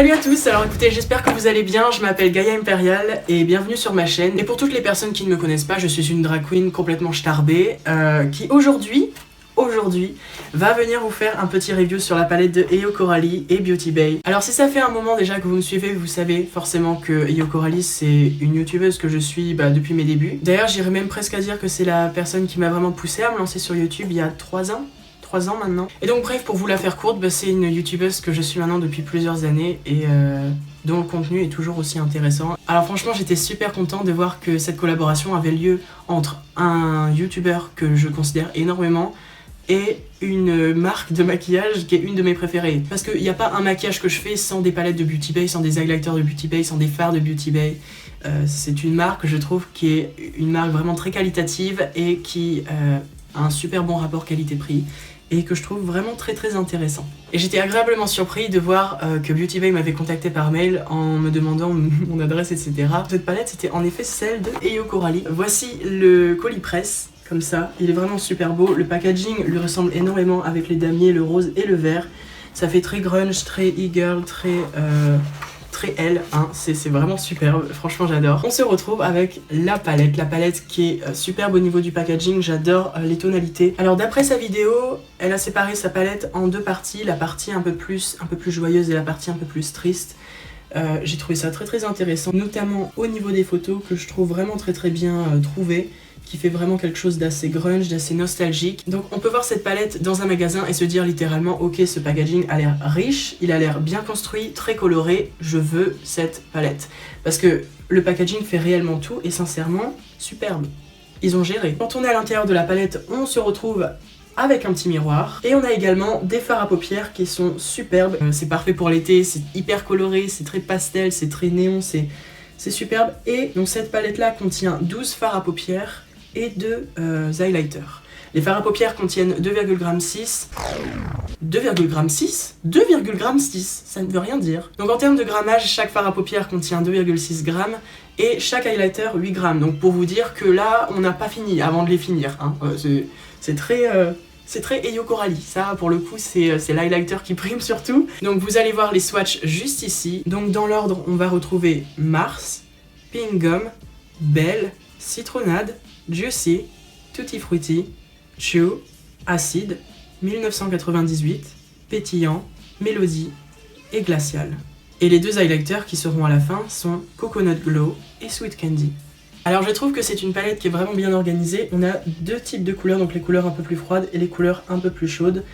Salut à tous, alors écoutez, j'espère que vous allez bien, je m'appelle Gaïa Impérial et bienvenue sur ma chaîne. Et pour toutes les personnes qui ne me connaissent pas, je suis une drag queen complètement starbée qui aujourd'hui va venir vous faire un petit review sur la palette de Eyo Coralie et Beauty Bay. Alors si ça fait un moment déjà que vous me suivez, vous savez forcément que Eyo Coralie c'est une youtubeuse que je suis depuis mes débuts. D'ailleurs j'irais même presque à dire que c'est la personne qui m'a vraiment poussé à me lancer sur YouTube il y a 3 ans maintenant. Et donc bref, pour vous la faire courte, c'est une youtubeuse que je suis maintenant depuis plusieurs années et dont le contenu est toujours aussi intéressant. Alors franchement j'étais super content de voir que cette collaboration avait lieu entre un youtubeur que je considère énormément et une marque de maquillage qui est une de mes préférées. Parce qu'il n'y a pas un maquillage que je fais sans des palettes de Beauty Bay, sans des highlighters de Beauty Bay, sans des fards de Beauty Bay. C'est une marque, je trouve, qui est une marque vraiment très qualitative et qui a un super bon rapport qualité-prix et que je trouve vraiment très intéressant. Et j'étais agréablement surpris de voir que Beauty Bay m'avait contacté par mail en me demandant mon adresse, etc. Cette palette, c'était en effet celle de Eyo Coralie. Voici le colis presse. Comme ça, il est vraiment super beau, le packaging lui ressemble énormément avec les damiers, le rose et le vert. Ça fait très grunge, très e-girl, très elle, hein. C'est vraiment superbe, franchement j'adore. On se retrouve avec la palette qui est superbe au niveau du packaging, j'adore les tonalités. Alors d'après sa vidéo, elle a séparé sa palette en deux parties, la partie un peu plus joyeuse et la partie un peu plus triste. J'ai trouvé ça très intéressant, notamment au niveau des photos que je trouve vraiment très bien trouvées, qui fait vraiment quelque chose d'assez grunge, d'assez nostalgique. Donc on peut voir cette palette dans un magasin et se dire littéralement ok, ce packaging a l'air riche, il a l'air bien construit, très coloré, je veux cette palette. Parce que le packaging fait réellement tout et sincèrement, superbe. Ils ont géré. Quand on est à l'intérieur de la palette, on se retrouve avec un petit miroir. Et on a également des fards à paupières qui sont superbes. C'est parfait pour l'été, c'est hyper coloré, c'est très pastel, c'est très néon, c'est superbe. Et donc cette palette là contient 12 fards à paupières et 2 highlighters. Les fards à paupières contiennent 2,6 g, ça ne veut rien dire. Donc en termes de grammage, chaque fard à paupières contient 2,6 g et chaque highlighter 8 g. Donc pour vous dire que là, on n'a pas fini avant de les finir. Hein. C'est très Eyo Coralie, ça pour le coup c'est l'highlighter qui prime surtout. Donc vous allez voir les swatchs juste ici. Donc dans l'ordre, on va retrouver Mars, Pink Gum, Belle, Citronnade, Juicy, Tutti Frutti, Chew, Acide, 1998, Pétillant, Mélodie et Glacial. Et les deux highlighters qui seront à la fin sont Coconut Glow et Sweet Candy. Alors je trouve que c'est une palette qui est vraiment bien organisée. On a deux types de couleurs, donc les couleurs un peu plus froides et les couleurs un peu plus chaudes.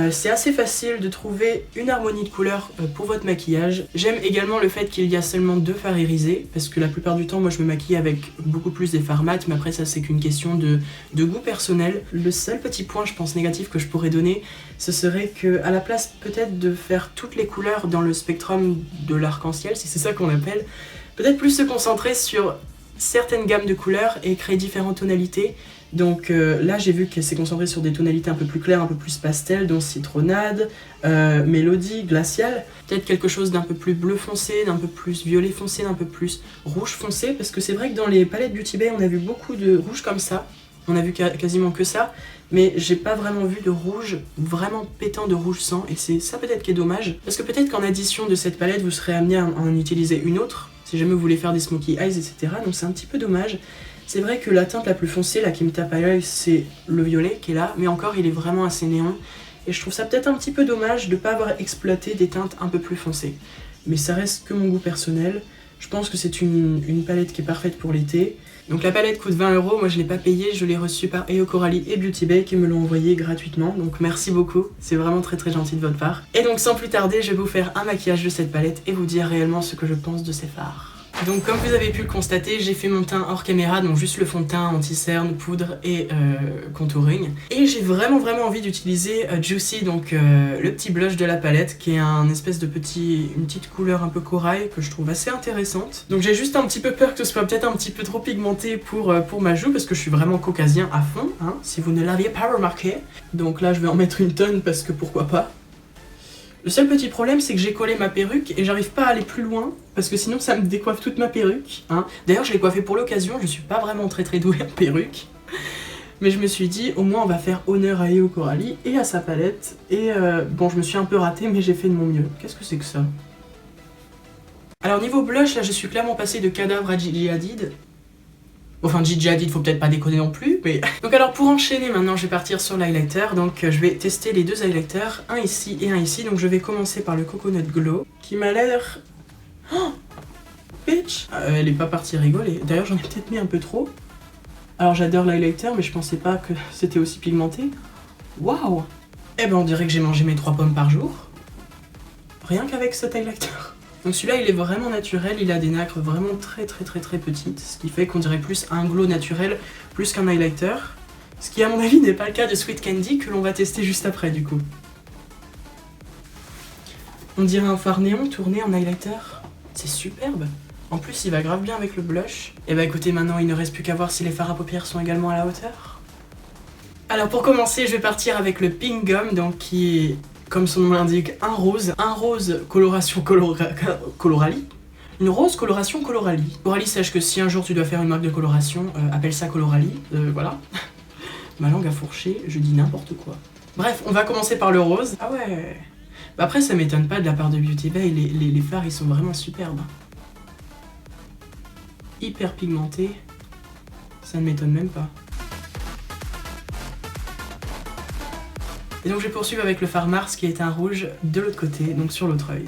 C'est assez facile de trouver une harmonie de couleurs pour votre maquillage. J'aime également le fait qu'il y a seulement 2 fards irisés, parce que la plupart du temps, moi je me maquille avec beaucoup plus des fards mat, mais après ça c'est qu'une question de goût personnel. Le seul petit point, je pense, négatif que je pourrais donner, ce serait que à la place peut-être de faire toutes les couleurs dans le spectrum de l'arc-en-ciel, si c'est ça qu'on appelle, peut-être plus se concentrer sur certaines gammes de couleurs et créer différentes tonalités. Donc là j'ai vu qu'elle s'est concentrée sur des tonalités un peu plus claires, un peu plus pastel, dont Citronnade, Mélodie, Glacial. Peut-être quelque chose d'un peu plus bleu foncé, d'un peu plus violet foncé, d'un peu plus rouge foncé. Parce que c'est vrai que dans les palettes Beauty Bay on a vu beaucoup de rouge comme ça. On a vu quasiment que ça. Mais j'ai pas vraiment vu de rouge vraiment pétant de rouge sang. Et c'est ça peut-être qui est dommage. Parce que peut-être qu'en addition de cette palette vous serez amené à en utiliser une autre. Si jamais vous voulez faire des smokey eyes, etc. Donc c'est un petit peu dommage. C'est vrai que la teinte la plus foncée, là qui me tape à l'œil, c'est le violet qui est là, mais encore il est vraiment assez néon. Et je trouve ça peut-être un petit peu dommage de ne pas avoir exploité des teintes un peu plus foncées. Mais ça reste que mon goût personnel. Je pense que c'est une palette qui est parfaite pour l'été. Donc la palette coûte 20 €, moi je ne l'ai pas payée, je l'ai reçue par Eyo Coralie et Beauty Bay qui me l'ont envoyée gratuitement. Donc merci beaucoup, c'est vraiment très gentil de votre part. Et donc sans plus tarder, je vais vous faire un maquillage de cette palette et vous dire réellement ce que je pense de ces fards. Donc comme vous avez pu le constater, j'ai fait mon teint hors caméra, donc juste le fond de teint, anti-cerne, poudre et contouring. Et j'ai vraiment envie d'utiliser Juicy, donc le petit blush de la palette, qui est une espèce de une petite couleur un peu corail que je trouve assez intéressante. Donc j'ai juste un petit peu peur que ce soit peut-être un petit peu trop pigmenté pour ma joue, parce que je suis vraiment caucasien à fond, hein, si vous ne l'aviez pas remarqué. Donc là je vais en mettre une tonne parce que pourquoi pas. Le seul petit problème, c'est que j'ai collé ma perruque et j'arrive pas à aller plus loin parce que sinon ça me décoiffe toute ma perruque. Hein. D'ailleurs, je l'ai coiffée pour l'occasion, je suis pas vraiment très douée en perruque. Mais je me suis dit, au moins on va faire honneur à Eyo Coralie et à sa palette. Et bon, je me suis un peu ratée, mais j'ai fait de mon mieux. Qu'est-ce que c'est que ça? Alors niveau blush, là je suis clairement passée de Cadavre à Gigi Hadid. Enfin Gigi Hadid, faut peut-être pas déconner non plus, mais... Donc alors pour enchaîner maintenant, je vais partir sur l'highlighter. Donc je vais tester les deux highlighters, un ici et un ici. Donc je vais commencer par le Coconut Glow, qui m'a l'air... Oh bitch, elle est pas partie rigoler. D'ailleurs j'en ai peut-être mis un peu trop. Alors j'adore l'highlighter, mais je pensais pas que c'était aussi pigmenté. Waouh. Eh ben on dirait que j'ai mangé mes 3 pommes par jour. Rien qu'avec cet highlighter. Donc celui-là il est vraiment naturel, il a des nacres vraiment très petites, ce qui fait qu'on dirait plus un glow naturel plus qu'un highlighter. Ce qui à mon avis n'est pas le cas de Sweet Candy que l'on va tester juste après du coup. On dirait un fard néon tourné en highlighter, c'est superbe. En plus il va grave bien avec le blush. Et bah écoutez, maintenant il ne reste plus qu'à voir si les fards à paupières sont également à la hauteur. Alors pour commencer je vais partir avec le Pink Gum, donc qui est... Comme son nom l'indique, un rose coloration Colorali. Une rose coloration Colorali. Colorali, sache que si un jour tu dois faire une marque de coloration, appelle ça Colorali, voilà. Ma langue a fourché, je dis n'importe quoi. Bref, on va commencer par le rose. Ah ouais. Bah après ça m'étonne pas de la part de Beauty Bay, les fards ils sont vraiment superbes. Hyper pigmentés, ça ne m'étonne même pas. Et donc je vais poursuivre avec le fard Mars qui est un rouge de l'autre côté, donc sur l'autre œil.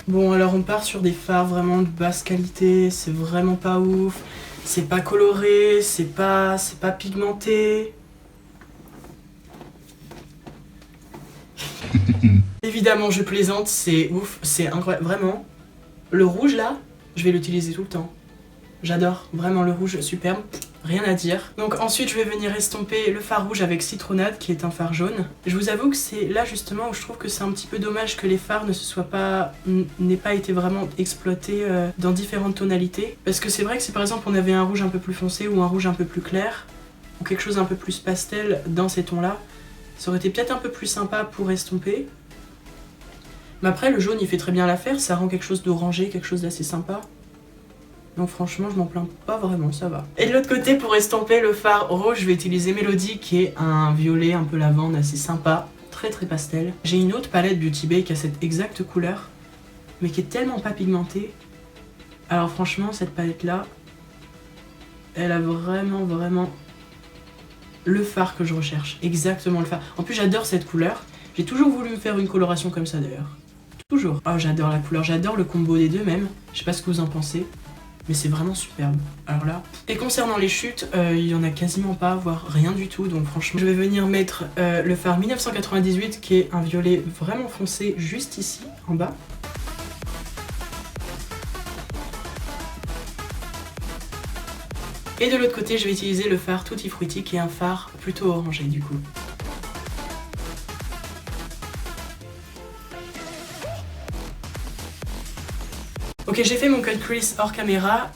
Bon alors on part sur des fards vraiment de basse qualité, c'est vraiment pas ouf, c'est pas coloré, c'est pas pigmenté. Évidemment je plaisante, c'est ouf, c'est incroyable, vraiment. Le rouge là, je vais l'utiliser tout le temps. J'adore, vraiment le rouge, superbe, rien à dire. Donc ensuite je vais venir estomper le fard rouge avec Citronnade qui est un fard jaune. Je vous avoue que c'est là justement où je trouve que c'est un petit peu dommage que les fards n'aient pas été vraiment exploités dans différentes tonalités. Parce que c'est vrai que si par exemple on avait un rouge un peu plus foncé ou un rouge un peu plus clair, ou quelque chose un peu plus pastel dans ces tons là, ça aurait été peut-être un peu plus sympa pour estomper. Mais après le jaune il fait très bien l'affaire, ça rend quelque chose d'orangé, quelque chose d'assez sympa. Donc franchement je m'en plains pas vraiment, ça va. Et de l'autre côté pour estomper le fard rouge je vais utiliser Melody qui est un violet un peu lavande assez sympa, très pastel. J'ai une autre palette Beauty Bay qui a cette exacte couleur mais qui est tellement pas pigmentée. Alors franchement cette palette là, elle a vraiment le fard que je recherche, exactement le fard. En plus j'adore cette couleur, j'ai toujours voulu me faire une coloration comme ça d'ailleurs. Toujours. Oh j'adore la couleur, j'adore le combo des deux même, je sais pas ce que vous en pensez. Mais c'est vraiment superbe, alors là. Et concernant les chutes, il y en a quasiment pas, voire rien du tout, donc franchement je vais venir mettre le fard 1998 qui est un violet vraiment foncé juste ici, en bas. Et de l'autre côté je vais utiliser le fard Tutti Frutti qui est un fard plutôt orangé du coup. Ok, j'ai fait mon cut crease hors caméra,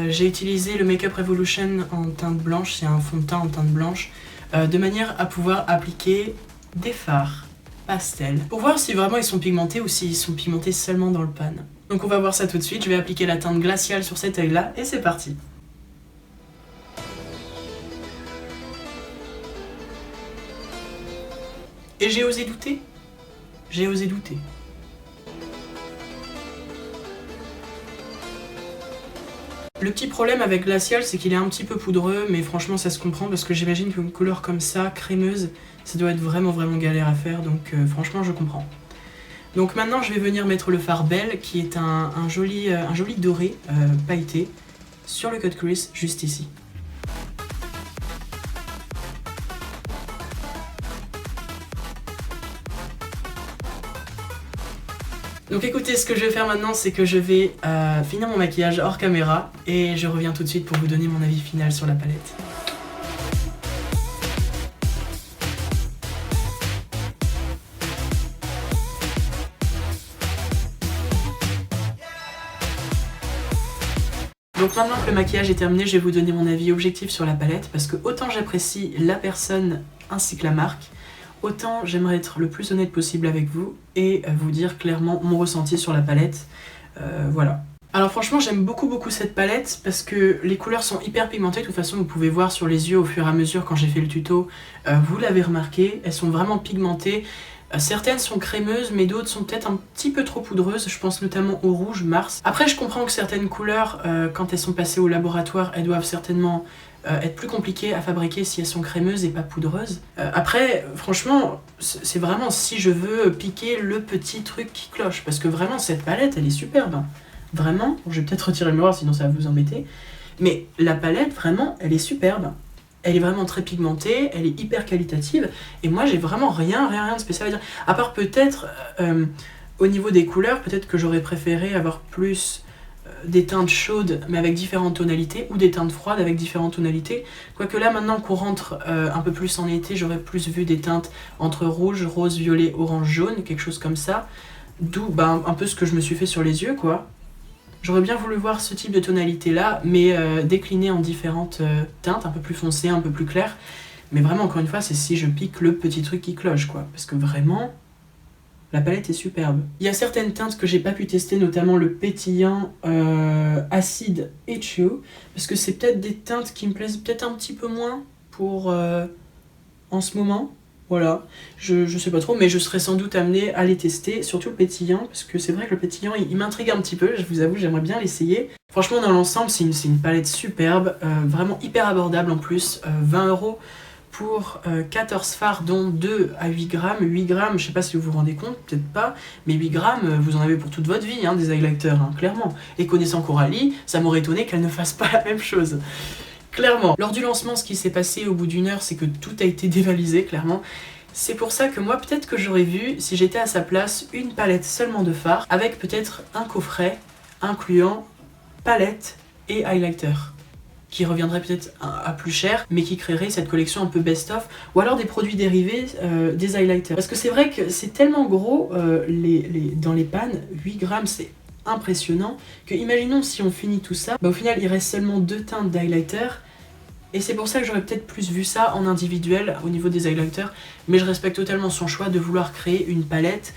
j'ai utilisé le Makeup Revolution en teinte blanche, c'est un fond de teint en teinte blanche, de manière à pouvoir appliquer des fards pastel, pour voir si vraiment ils sont pigmentés ou s'ils sont pigmentés seulement dans le pan. Donc on va voir ça tout de suite, je vais appliquer la teinte glaciale sur cet œil là, et c'est parti. Et j'ai osé douter, j'ai osé douter. Le petit problème avec Glacial, c'est qu'il est un petit peu poudreux, mais franchement ça se comprend parce que j'imagine qu'une couleur comme ça, crémeuse, ça doit être vraiment galère à faire, donc franchement je comprends. Donc maintenant je vais venir mettre le fard Belle, qui est un joli doré pailleté, sur le cut crease, juste ici. Donc écoutez, ce que je vais faire maintenant, c'est que je vais finir mon maquillage hors caméra et je reviens tout de suite pour vous donner mon avis final sur la palette. Donc maintenant que le maquillage est terminé, je vais vous donner mon avis objectif sur la palette parce que autant j'apprécie la personne ainsi que la marque, autant j'aimerais être le plus honnête possible avec vous et vous dire clairement mon ressenti sur la palette. Voilà. Alors franchement j'aime beaucoup cette palette parce que les couleurs sont hyper pigmentées. De toute façon vous pouvez voir sur les yeux au fur et à mesure quand j'ai fait le tuto, vous l'avez remarqué, elles sont vraiment pigmentées. Certaines sont crémeuses mais d'autres sont peut-être un petit peu trop poudreuses, je pense notamment au rouge Mars. Après je comprends que certaines couleurs quand elles sont passées au laboratoire elles doivent certainement être plus compliquées à fabriquer si elles sont crémeuses et pas poudreuses. Après franchement c'est vraiment si je veux piquer le petit truc qui cloche parce que vraiment cette palette elle est superbe. Hein. Vraiment, je vais peut-être retirer le miroir sinon ça va vous embêter. Mais la palette, vraiment, elle est superbe. Elle est vraiment très pigmentée, elle est hyper qualitative. Et moi, j'ai vraiment rien de spécial à dire. À part peut-être, au niveau des couleurs, peut-être que j'aurais préféré avoir plus des teintes chaudes, mais avec différentes tonalités, ou des teintes froides avec différentes tonalités. Quoique là, maintenant qu'on rentre un peu plus en été, j'aurais plus vu des teintes entre rouge, rose, violet, orange, jaune, quelque chose comme ça. D'où un peu ce que je me suis fait sur les yeux, quoi. J'aurais bien voulu voir ce type de tonalité là, mais décliné en différentes teintes, un peu plus foncées, un peu plus claires. Mais vraiment, encore une fois, c'est si je pique le petit truc qui cloche, quoi. Parce que vraiment, la palette est superbe. Il y a certaines teintes que j'ai pas pu tester, notamment le pétillant, acide et chaud. Parce que c'est peut-être des teintes qui me plaisent peut-être un petit peu moins pour en ce moment. Voilà, je sais pas trop, mais je serais sans doute amenée à les tester, surtout le pétillant, parce que c'est vrai que le pétillant, il m'intrigue un petit peu, je vous avoue, j'aimerais bien l'essayer. Franchement, dans l'ensemble, c'est une palette superbe, vraiment hyper abordable en plus, 20 € pour 14 fards, dont 2 à 8 grammes. 8 grammes, je sais pas si vous vous rendez compte, peut-être pas, mais 8 grammes, vous en avez pour toute votre vie, hein, des highlighters, hein, clairement. Et connaissant Coralie, ça m'aurait étonné qu'elle ne fasse pas la même chose. Clairement. Lors du lancement, ce qui s'est passé au bout d'une heure, c'est que tout a été dévalisé, clairement. C'est pour ça que moi, peut-être que j'aurais vu, si j'étais à sa place, une palette seulement de fards, avec peut-être un coffret incluant palette et highlighter, qui reviendrait peut-être à plus cher, mais qui créerait cette collection un peu best-of, ou alors des produits dérivés des highlighters. Parce que c'est vrai que c'est tellement gros, dans les pannes, 8 grammes, c'est impressionnant, que imaginons si on finit tout ça, au final il reste seulement 2 teintes d'highlighter, et c'est pour ça que j'aurais peut-être plus vu ça en individuel au niveau des highlighters, mais je respecte totalement son choix de vouloir créer une palette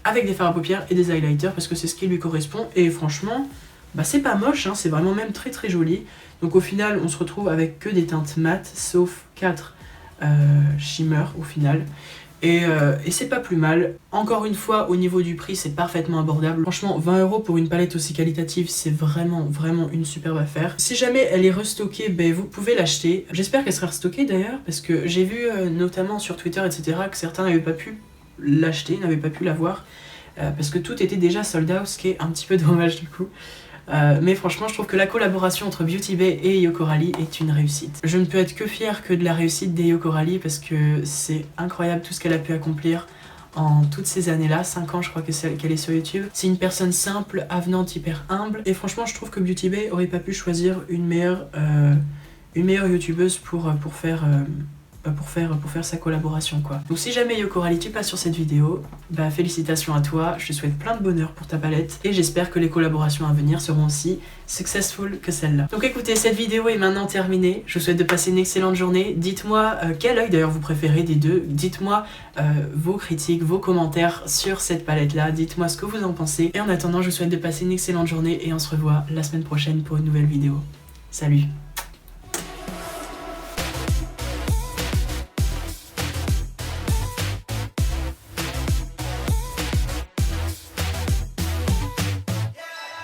avec des fards à paupières et des highlighters, parce que c'est ce qui lui correspond, et franchement, c'est pas moche, hein, c'est vraiment même très joli. Donc au final, on se retrouve avec que des teintes mates, sauf 4 shimmer au final. Et c'est pas plus mal. Encore une fois, au niveau du prix, c'est parfaitement abordable. Franchement, 20 € pour une palette aussi qualitative, c'est vraiment une superbe affaire. Si jamais elle est restockée, vous pouvez l'acheter. J'espère qu'elle sera restockée d'ailleurs, parce que j'ai vu notamment sur Twitter, etc., que certains n'avaient pas pu l'acheter, n'avaient pas pu l'avoir, parce que tout était déjà sold out, ce qui est un petit peu dommage du coup. Mais franchement, je trouve que la collaboration entre Beauty Bay et Yokorali est une réussite. Je ne peux être que fière que de la réussite des Yokorali parce que c'est incroyable tout ce qu'elle a pu accomplir en toutes ces années-là, 5 ans je crois qu'elle est sur YouTube. C'est une personne simple, avenante, hyper humble, et franchement je trouve que Beauty Bay aurait pas pu choisir une meilleure youtubeuse pour faire sa collaboration, quoi. Donc si jamais Yokorali tu passes sur cette vidéo, félicitations à toi, je te souhaite plein de bonheur pour ta palette et j'espère que les collaborations à venir seront aussi successful que celle-là. Donc écoutez, cette vidéo est maintenant terminée, je vous souhaite de passer une excellente journée. Dites-moi quel œil d'ailleurs vous préférez des deux, dites-moi vos critiques, vos commentaires sur cette palette là, dites-moi ce que vous en pensez, et en attendant je vous souhaite de passer une excellente journée et on se revoit la semaine prochaine pour une nouvelle vidéo. Salut!